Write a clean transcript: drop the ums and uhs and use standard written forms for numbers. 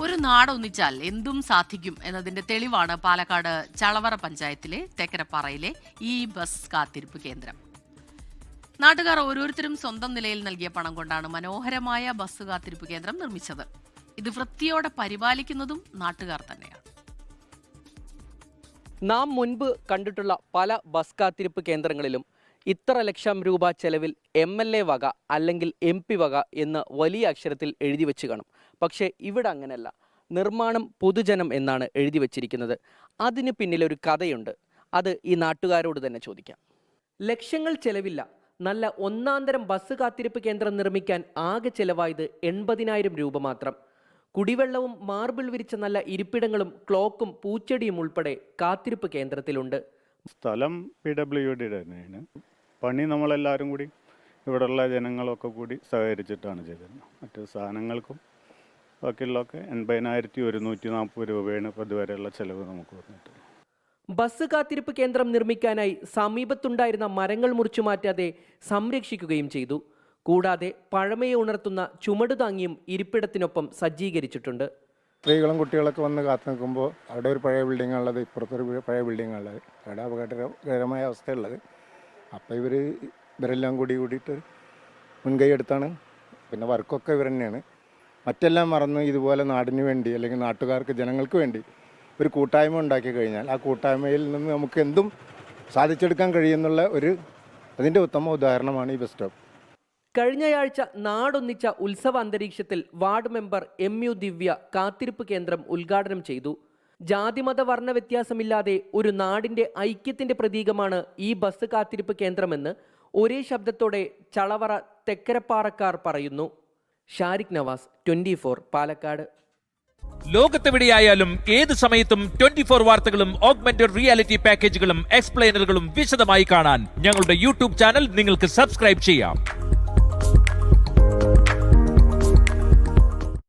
ഒരു നാടൊന്നിച്ചാൽ എന്തും സാധിക്കും എന്നതിന്റെ തെളിവാണ് പാലക്കാട് ചളവറ പഞ്ചായത്തിലെ തെക്കരപ്പാറയിലെ ഈ ബസ് കാത്തിരിപ്പ് കേന്ദ്രം. നാട്ടുകാർ ഓരോരുത്തരും സ്വന്തം നിലയിൽ നൽകിയ പണം കൊണ്ടാണ് മനോഹരമായ ബസ് കാത്തിരിപ്പ് കേന്ദ്രം നിർമ്മിച്ചത്. ഇത് വൃത്തിയോടെ പരിപാലിക്കുന്നതും നാട്ടുകാർ തന്നെയാണ്. നാം മുൻപ് കണ്ടിട്ടുള്ള പല ബസ് കാത്തിരിപ്പ് കേന്ദ്രങ്ങളിലും ഇത്ര ലക്ഷം രൂപ ചെലവിൽ MLA വക അല്ലെങ്കിൽ MP വക എന്ന് വലിയ അക്ഷരത്തിൽ എഴുതി വെച്ച് കാണും. പക്ഷേ ഇവിടെ അങ്ങനെയല്ല. നിർമ്മാണം പൊതുജനം എന്നാണ് എഴുതി വച്ചിരിക്കുന്നത്. അതിന് പിന്നിലൊരു കഥയുണ്ട്. അത് ഈ നാട്ടുകാരോട് തന്നെ ചോദിക്കാം. ലക്ഷങ്ങൾ ചെലവില്ല. നല്ല ഒന്നാന്തരം ബസ് കാത്തിരിപ്പ് കേന്ദ്രം നിർമ്മിക്കാൻ ആകെ ചെലവായത് 80,000 രൂപ മാത്രം. കുടിവെള്ളവും മാർബിൾ വിരിച്ച നല്ല ഇരിപ്പിടങ്ങളും ക്ലോക്കും പൂച്ചെടിയും ഉൾപ്പെടെ കാത്തിരിപ്പ് കേന്ദ്രത്തിലുണ്ട്. സ്ഥലം PWD തന്നെയാണ്. പണി നമ്മളെല്ലാവരും കൂടി ഇവിടെയുള്ള ജനങ്ങളൊക്കെ കൂടി സഹകരിച്ചിട്ടാണ് ചെയ്തത്. മറ്റ് സാധനങ്ങൾക്കും ബാക്കിയുള്ളതൊക്കെ 80,140 രൂപയാണ് ഇപ്പോൾ ഇതുവരെയുള്ള ചെലവ് നമുക്ക് വന്നിട്ടുള്ളത്. ബസ് കാത്തിരിപ്പ് കേന്ദ്രം നിർമ്മിക്കാനായി സമീപത്തുണ്ടായിരുന്ന മരങ്ങൾ മുറിച്ചു മാറ്റാതെ സംരക്ഷിക്കുകയും ചെയ്തു. കൂടാതെ പഴമയെ ഉണർത്തുന്ന ചുമടുതാങ്ങിയും ഇരിപ്പിടത്തിനൊപ്പം സജ്ജീകരിച്ചിട്ടുണ്ട്. സ്ത്രീകളും കുട്ടികളൊക്കെ വന്ന് കാത്തു നിൽക്കുമ്പോൾ അവിടെ ഒരു പഴയ ബിൽഡിംഗ് ഉള്ളത്, ഇപ്പുറത്തൊരു പഴയ ബിൽഡിംഗ് ഉള്ളത്, അവിടെ അപകടകരമായ അവസ്ഥയുള്ളത്. അപ്പോൾ ഇവരെല്ലാം കൂടിയിട്ട് മുൻകൈ എടുത്താണ്. പിന്നെ വർക്കൊക്കെ ഇവർ തന്നെയാണ്. മറ്റെല്ലാം മറന്ന് ഇതുപോലെ നാടിന് വേണ്ടി അല്ലെങ്കിൽ നാട്ടുകാർക്ക് ജനങ്ങൾക്ക് വേണ്ടി ഒരു കൂട്ടായ്മ ഉണ്ടാക്കി കഴിഞ്ഞാൽ ആ കൂട്ടായ്മയിൽ നിന്ന് നമുക്ക് എന്തും സാധിച്ചെടുക്കാൻ കഴിയുന്നുള്ള അതിൻ്റെ ഉത്തമ ഉദാഹരണമാണ് ഈ ബസ് സ്റ്റോപ്പ്. കഴിഞ്ഞയാഴ്ച നാടൊന്നിച്ച ഉത്സവ അന്തരീക്ഷത്തിൽ വാർഡ് മെമ്പർ MU ദിവ്യ കാത്തിരിപ്പ് കേന്ദ്രം ഉദ്ഘാടനം ചെയ്തു. ജാതിമത വർണ്ണ വ്യത്യാസമില്ലാതെ ഒരു നാടിന്റെ ഐക്യത്തിന്റെ പ്രതീകമാണ് ഈ ബസ് കാത്തിരിപ്പ് കേന്ദ്രമെന്ന് ഒരേ ശബ്ദത്തോടെ ചളവറ തെക്കരപ്പാറക്കാർ പറയുന്നു. ഷാരിഖ് നവാസ്, 24 പാലക്കാട്. ലോകത്തെവിടെയായാലും ഏത് സമയത്തും 24 വാർത്തകളും ഓഗ്മെന്റഡ് റിയാലിറ്റി പാക്കേജുകളും എക്സ്പ്ലെയിനറുകളും വിശദമായി കാണാൻ ഞങ്ങളുടെ YouTube ചാനൽ നിങ്ങൾക്ക് സബ്സ്ക്രൈബ് ചെയ്യാം.